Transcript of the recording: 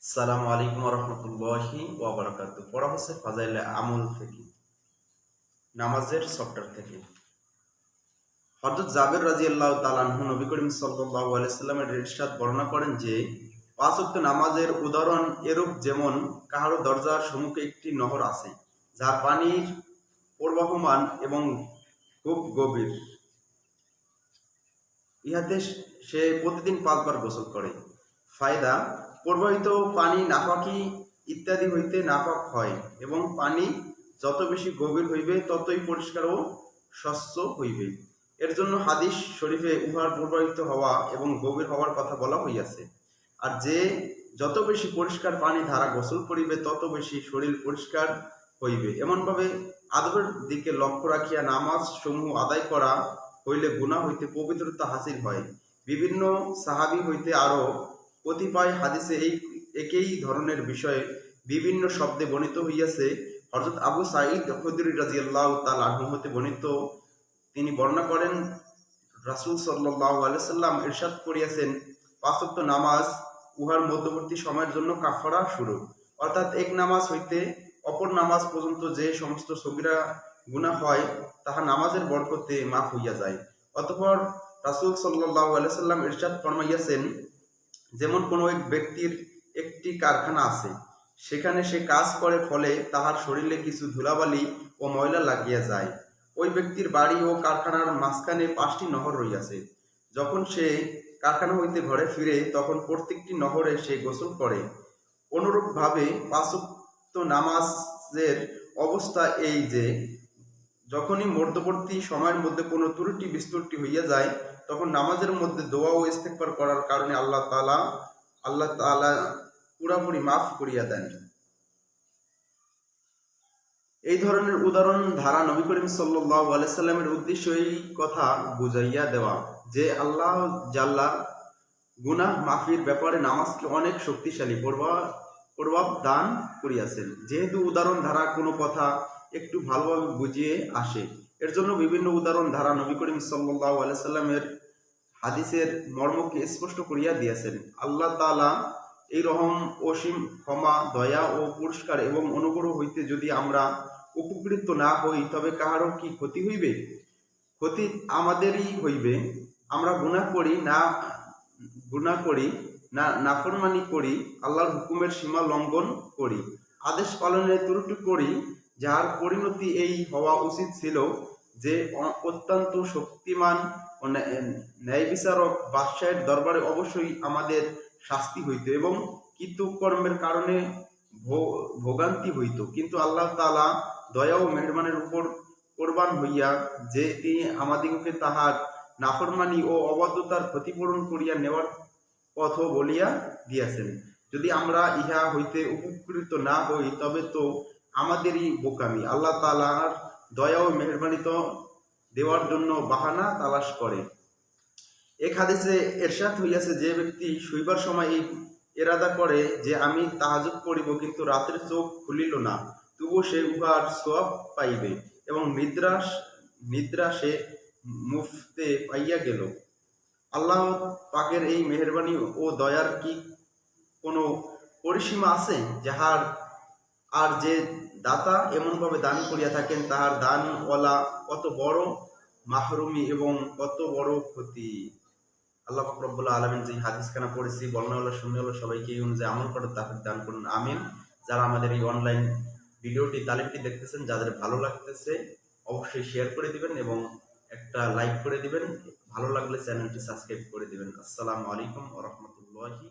আসসালামু আলাইকুম রহমতুল্লাহি ওয়া বারাকাতুহু। পড়া হচ্ছে ফাজাইলে আমল থেকে, নামাজের চ্যাপ্টার থেকে। হযরত জাবের রাদিয়াল্লাহু তাআলা আনহু নবী করিম সাল্লাল্লাহু আলাইহি সাল্লামের ইরশাদ বর্ণনা করেন যে, পাঁচ ওয়াক্ত নামাজের উদাহরণ এরূপ যেমন কাহারো দরজার সম্মুখে একটি নহর আছে, যার পানির প্রবাহমান এবং খুব গভীর। ইহাতে সে প্রতিদিন 5 বার গোসল করে। ফায়দা: প্রবাহিত পানি নাপাকি ইত্যাদি হইতে নাপাক হয় এবং পানি যত বেশি গভীর হইবে ততই পরিষ্কার ও স্বচ্ছ হইবে। এর জন্য হাদিস শরীফে উহার প্রবাহিত হওয়া এবং গভীর হওয়ার কথা বলা হইয়াছে। আর যে যত বেশি পরিষ্কার পানি ধারা গোসল করিবে তত বেশি শরীর পরিষ্কার হইবে। এমনভাবে আদবের দিকে লক্ষ্য রাখিয়া নামাজ সমূহ আদায় করা হইলে গুনাহ হইতে পবিত্রতা হাসিল হয়। বিভিন্ন সাহাবী হইতে আরো কতিপয় হাদিসে একই ধরনের বিষয়ে বিভিন্ন শব্দে বর্ণিত হইয়াছে। হযরত আবু সাঈদ খুদরী রাদিয়াল্লাহু তাআলা আনহু হতে বর্ণিত, তিনি বর্ণনা করেন, রাসূল সাল্লাল্লাহু আলাইহি সাল্লাম ইরশাদ করিয়াছেন, পাঁচ ওয়াক্ত নামাজ উহার মধ্যবর্তী সময়ের জন্য কাফারা স্বরূপ। অর্থাৎ এক নামাজ হইতে অপর নামাজ পর্যন্ত যে সমস্ত সগীরা গুনাহ হয় তাহা নামাজের বরকতে মাফ হইয়া যায়। অতঃপর রাসূল সাল্লাল্লাহু আলাইহি সাল্লাম ইরশাদ ফরমাইয়াছেন, যেমন কোনো এক ব্যক্তির একটি কারখানা আছে, সেখানে সে কাজ করে, ফলে তাহার শরীরে কিছু ধুলাবালি ও ময়লা লাগিয়া যায়। ওই ব্যক্তির বাড়ি ও কারখানার মাঝখানে 5টি নহর রইয়াছে। যখন সে কারখানা হইতে ঘরে ফিরে তখন প্রত্যেকটি নহরে সে গোসল করে। অনুরূপভাবে পাঁচ ওয়াক্ত নামাজের অবস্থা এই যে, যখনই মধ্যবর্তী সময়ের মধ্যে কোনো ত্রুটি বিস্তুটি হইয়া যায় তখন নামাজের মধ্যে দোয়া ও ইস্তেগফার করার কারণে আল্লাহ তাআলা পুরাপুরি মাফ করিয়া দেন। এই ধরনের উদাহরণ ধারা নবী করিম সাল্লাল্লাহু আলাইহি সাল্লামের উদ্দেশ্য এই কথা বুঝাইয়া দেওয়া যে, আল্লাহ জাল্লা গুনাহ মাফির ব্যাপারে নামাজকে অনেক শক্তিশালী প্রভাব দান করিয়াছেন। যেহেতু উদাহরণ ধারা কোনো কথা একটু ভালোভাবে বুঝিয়ে আসে, এর জন্য বিভিন্ন উদাহরণ ধারা নবী করিম সাল্লাল্লাহু আলাইহি সাল্লামের হাদিসের মর্মকে স্পষ্ট করিয়া দিয়েছেন। আল্লাহ তাআলা এই রহম, অসীম ক্ষমা, দয়া ও পুরস্কার এবং অনুগ্রহ হইতে যদি আমরা উপকৃত না হই তবে কাহারও কি ক্ষতি হইবে? ক্ষতি আমাদেরই হইবে। আমরা গুনাহ করি না, নাফরমানি করি, আল্লাহর হুকুমের সীমা লঙ্ঘন করি, আদেশ পালনে ত্রুটি করি, যার পরিণতি এই হওয়া উচিত ছিল যে অত্যন্ত শক্তিমান ও ন্যায়বিচারক বাদশাহের দরবারে অবশ্যই আমাদের শাস্তি হইত এবং কৃতকর্মের কারণে ভোগান্তি হইত। কিন্তু আল্লাহ তাআলা দয়া ও মেহেরবানের উপর কোরবান হইয়া যে তিনি আমাদিগকে তাহার নাফরমানি ও অবাধ্যতার ক্ষতিপূরণ করিয়া নেওয়ার পথ বলিয়া দিয়াছেন। যদি আমরা ইহা হইতে উপকৃত না হই তবে তো আমাদেরই বোকামি। আল্লাহ তাআলার দয়া ও মেহেরবানি তো দেওয়ার জন্য বাহানা তালাশ করে। এক হাদিসে ইরশাদ হইয়াছে, যে ব্যক্তি শুইবার সময় এই ইরাদা করে যে আমি তাহাজ্জুদ পড়িব, কিন্তু রাতের চোখ খুলিল না, তবুও সে উহার সওয়াব পাইবে এবং নিদ্রা সে মুফতে পাইয়া গেল। আল্লাহ পাকের এই মেহেরবানি ও দয়ার কি কোনো পরিসীমা আছে? যাহার আর যে দাতা এমনভাবে দান করিয়া থাকেন তাহার দানওয়ালা কত বড় মাহরুমি এবং কত বড় ক্ষতি। আল্লাহ পাক রব্বুল আলামিন যে হাদিসখানা পড়েছি, বর্ণনাওয়ালা শুননেওয়ালা সবাইকে এই অনুযায়ী আমল করার তাওফীক দান করুন, আমিন। যারা আমাদের এই অনলাইন ভিডিওটি তালিমটি দেখতেছেন, যাদের ভালো লাগতেছে অবশ্যই শেয়ার করে দিবেন এবং একটা লাইক করে দিবেন। ভালো লাগলে চ্যানেলটি সাবস্ক্রাইব করে দিবেন। আসসালামু আলাইকুম ওয়া রাহমাতুল্লাহি